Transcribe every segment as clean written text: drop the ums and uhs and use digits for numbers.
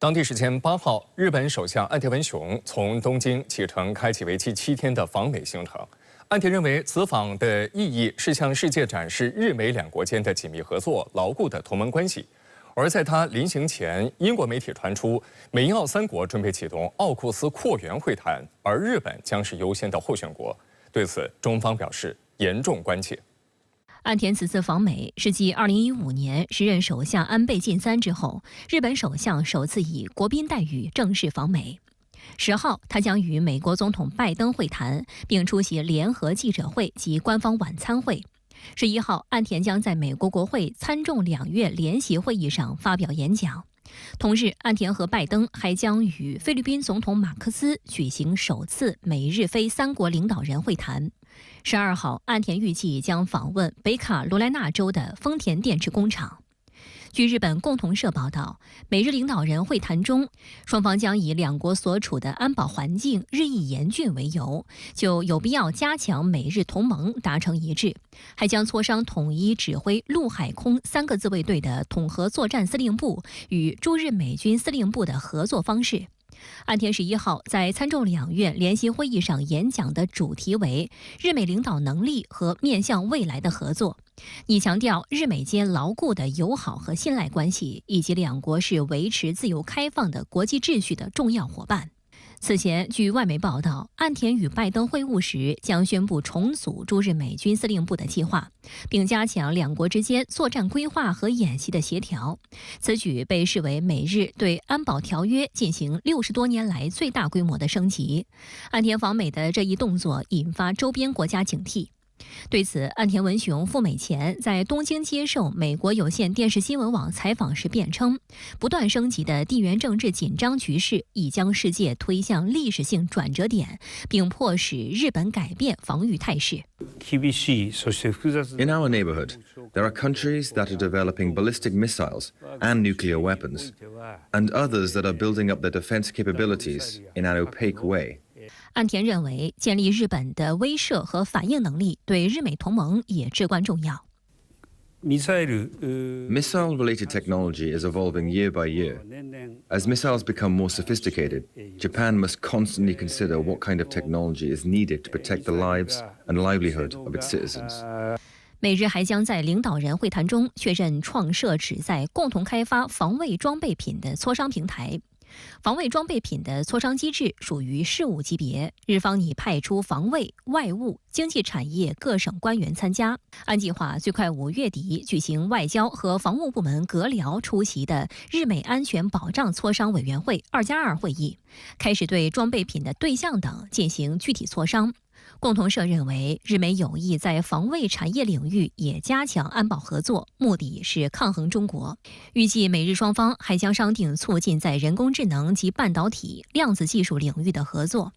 当地时间8号，日本首相岸田文雄从东京启程，开启为期7天的访美行程。岸田认为，此访的意义是向世界展示日美两国间的紧密合作、牢固的同盟关系。而在他临行前，英国媒体传出，美英澳3国准备启动奥库斯扩员会谈，而日本将是优先的候选国。对此，中方表示严重关切。 岸田此次访美是继2015年时任首相安倍晋三之后，日本首相首次以国宾待遇正式访美。10号，他将与美国总统拜登会谈，并出席联合记者会及官方晚餐会。11号，岸田将在美国国会参众两院联席会议上发表演讲。 同日，岸田和拜登还将与菲律宾总统马克思举行首次美日菲3国领导人会谈。12号，岸田预计将访问北卡罗来纳州的丰田电池工厂。据日本共同社报道，美日领导人会谈中，双方将以两国所处的安保环境日益严峻为由，就有必要加强美日同盟达成一致，还将磋商统一指挥陆海空3个自卫队的统合作战司令部与驻日美军司令部的合作方式。 岸田11号在参众两院联席会议上演讲的主题为“日美领导能力和面向未来的合作”，拟强调日美间牢固的友好和信赖关系，以及两国是维持自由开放的国际秩序的重要伙伴。 此前，据外媒报道，岸田与拜登会晤时将宣布重组驻日美军司令部的计划，并加强两国之间作战规划和演习的协调。此举被视为美日对安保条约进行60多年来最大规模的升级。岸田访美的这一动作引发周边国家警惕。 对此，岸田文雄赴美前在东京接受美国有线电视新闻网采访时辩称，不断升级的地缘政治紧张局势已将世界推向历史性转折点，并迫使日本改变防御态势。In our neighborhood, there are countries that are developing ballistic missiles and nuclear weapons, and others that are building up their defense capabilities in an opaque way. 岸田认为，建立日本的威慑和反应能力对日美同盟也至关重要。Missile-related technology is evolving year by year. As missiles become more sophisticated, Japan must constantly consider what kind of technology is needed to protect the lives and livelihood of its citizens. 美日还将在领导人会谈中确认创设旨在共同开发防卫装备品的磋商平台。 防卫装备品的磋商机制属于事务级别，日方拟派出防卫、外务、经济产业各省官员参加。按计划，最快5月底举行外交和防务部门阁僚出席的日美安全保障磋商委员会2+2会议，开始对装备品的对象等进行具体磋商。 共同社认为，日美有意在防卫产业领域也加强安保合作，目的是抗衡中国。预计美日双方还将商定促进在人工智能及半导体、量子技术领域的合作。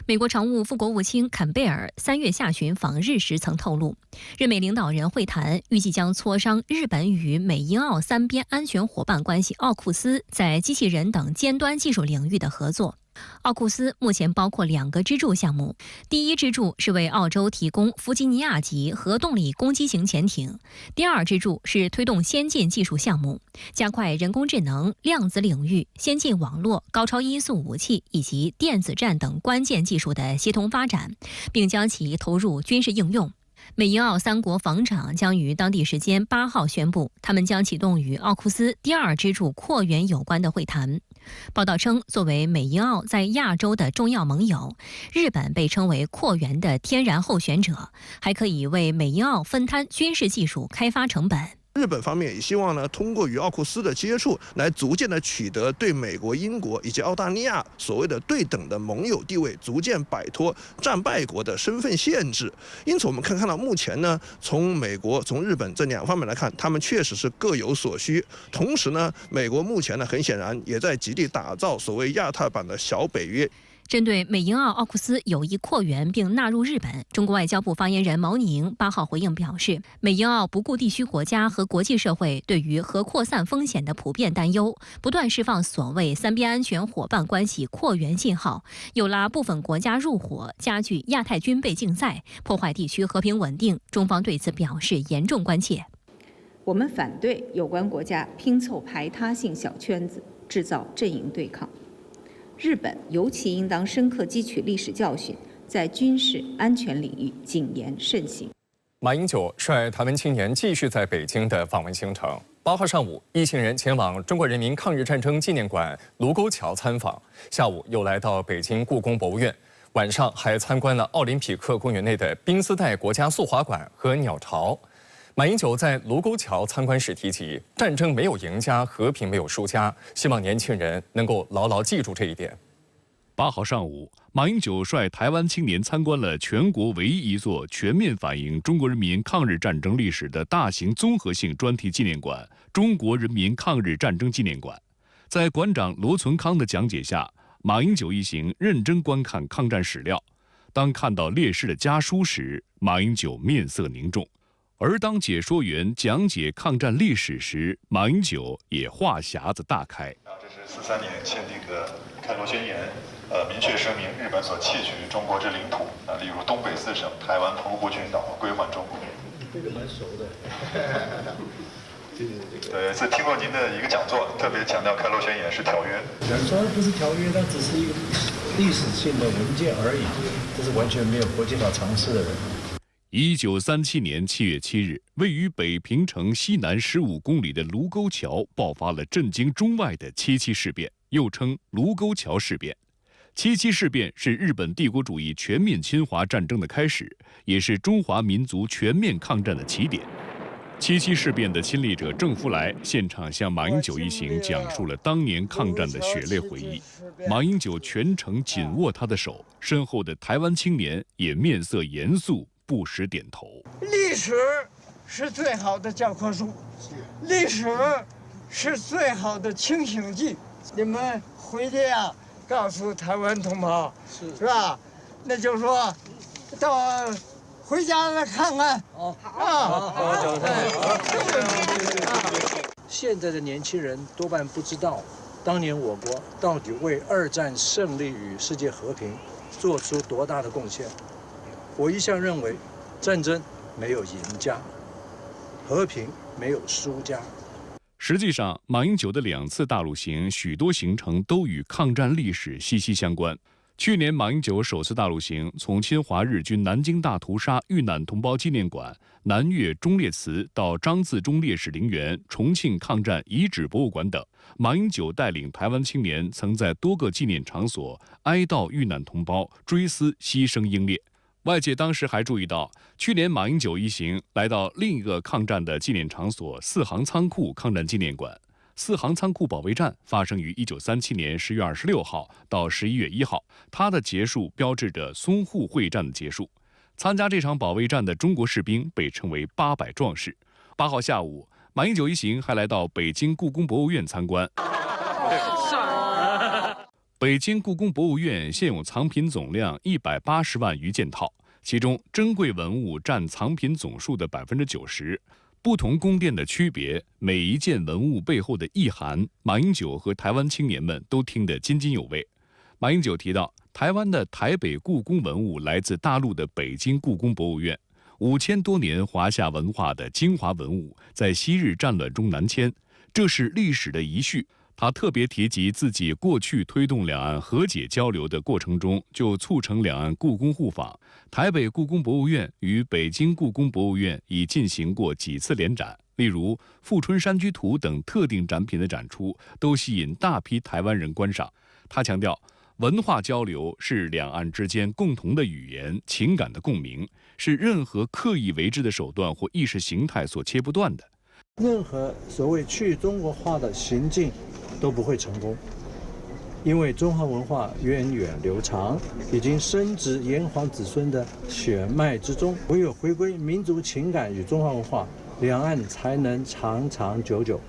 美国常务副国务卿坎贝尔3月下旬访日时曾透露，日美领导人会谈预计将磋商日本与美英澳3边安全伙伴关系奥库斯在机器人等尖端技术领域的合作。 奥库斯目前包括2个支柱项目，第一支柱是为澳洲提供弗吉尼亚级核动力攻击型潜艇，第二支柱是推动先进技术项目，加快人工智能、量子领域、先进网络、高超音速武器以及电子战等关键技术的协同发展，并将其投入军事应用。 美英澳3国防长将于当地时间8号宣布，他们将启动与奥库斯第2支柱扩员有关的会谈。报道称，作为美英澳在亚洲的重要盟友，日本被称为扩员的天然候选者，还可以为美英澳分摊军事技术开发成本。 日本方面也希望呢，通过与奥库斯的接触，来逐渐的取得对美国、英国以及澳大利亚所谓的对等的盟友地位，逐渐摆脱战败国的身份限制。因此，我们可以看到，目前呢，从美国、从日本这2方面来看，他们确实是各有所需。同时呢，美国目前呢，很显然也在极力打造所谓亚太版的小北约。 针对美英澳奥库斯有意扩员并纳入日本，中国外交部发言人毛宁8号回应表示，美英澳不顾地区国家和国际社会对于核扩散风险的普遍担忧，不断释放所谓3边安全伙伴关系扩员信号，诱拉部分国家入伙，加剧亚太军备竞赛，破坏地区和平稳定。中方对此表示严重关切。我们反对有关国家拼凑排他性小圈子，制造阵营对抗。日本尤其应当深刻汲取历史教训，在军事安全领域谨言慎行。马英九率台湾青年继续在北京的访问行程。8号上午，一行人前往中国人民抗日战争纪念馆卢沟桥参访，下午又来到北京故宫博物院，晚上还参观了奥林匹克公园内的冰丝带国家速滑馆和鸟巢。马英九在卢沟桥参观时提及，战争没有赢家，和平没有输家，希望年轻人能够牢牢记住这一点。8号上午，马英九率台湾青年参观了全国唯一一座全面反映中国人民抗日战争历史的大型综合性专题纪念馆——中国人民抗日战争纪念馆。在馆长罗存康的讲解下，马英九一行认真观看抗战史料。当看到烈士的家书时，马英九面色凝重。而当解说员讲解抗战历史时，马英九也话匣子大开。这是43年签订的开罗宣言，明确声明日本所窃取中国之领土，例如东北4省、台湾、澎湖群岛归还中国。这个蛮熟的。对，是听过您的一个讲座，特别强调开罗宣言是条约。虽然不是条约，它只是一个历史性的文件而已，这是完全没有国际法常识的人。1937年7月7日，位于北平城西南15公里的卢沟桥爆发了震惊中外的77事变，又称卢沟桥事变。77事变是日本帝国主义全面侵华战争的开始，也是中华民族全面抗战的起点。77事变的亲历者郑福来现场向马英九一行讲述了当年抗战的血泪回忆。马英九全程紧握他的手，身后的台湾青年也面色严肃，不时点头。历史是最好的教科书，历史是最好的清醒剂。你们回去呀，告诉台湾同胞，是吧？那就是说，到回家来看看。现在的年轻人多半不知道，当年我国到底为2战胜利与世界和平做出多大的贡献。我一向认为，战争没有赢家，和平没有输家。实际上，马英九的2次大陆行，许多行程都与抗战历史息息相关。去年，马英九首次大陆行，从侵华日军南京大屠杀遇难同胞纪念馆、南岳忠烈祠到张自忠烈士陵园、重庆抗战遗址博物馆等，马英九带领台湾青年曾在多个纪念场所哀悼遇难同胞，追思牺牲英烈。外界当时还注意到，去年马英九一行来到另一个抗战的纪念场所——四行仓库抗战纪念馆。四行仓库保卫战发生于1937年10月26号到11月1号，它的结束标志着淞沪会战的结束。参加这场保卫战的中国士兵被称为800壮士。8号下午，马英九一行还来到北京故宫博物院参观。北京故宫博物院现有藏品总量180万余件套，其中珍贵文物占藏品总数的90%。不同宫殿的区别，每一件文物背后的意涵，马英九和台湾青年们都听得津津有味。马英九提到，台湾的台北故宫文物来自大陆的北京故宫博物院，5000多年华夏文化的精华文物在昔日战乱中南迁，这是历史的遗绪。他特别提及自己过去推动两岸和解交流的过程中，就促成两岸故宫互访。台北故宫博物院与北京故宫博物院已进行过几次联展，例如《富春山居图》等特定展品的展出，都吸引大批台湾人观赏。他强调，文化交流是两岸之间共同的语言、情感的共鸣，是任何刻意为之的手段或意识形态所切不断的。任何所谓去中国化的行径都不会成功，因为中华文化源远流长，已经深植炎黄子孙的血脉之中。唯有回归民族情感与中华文化，两岸才能长长久久。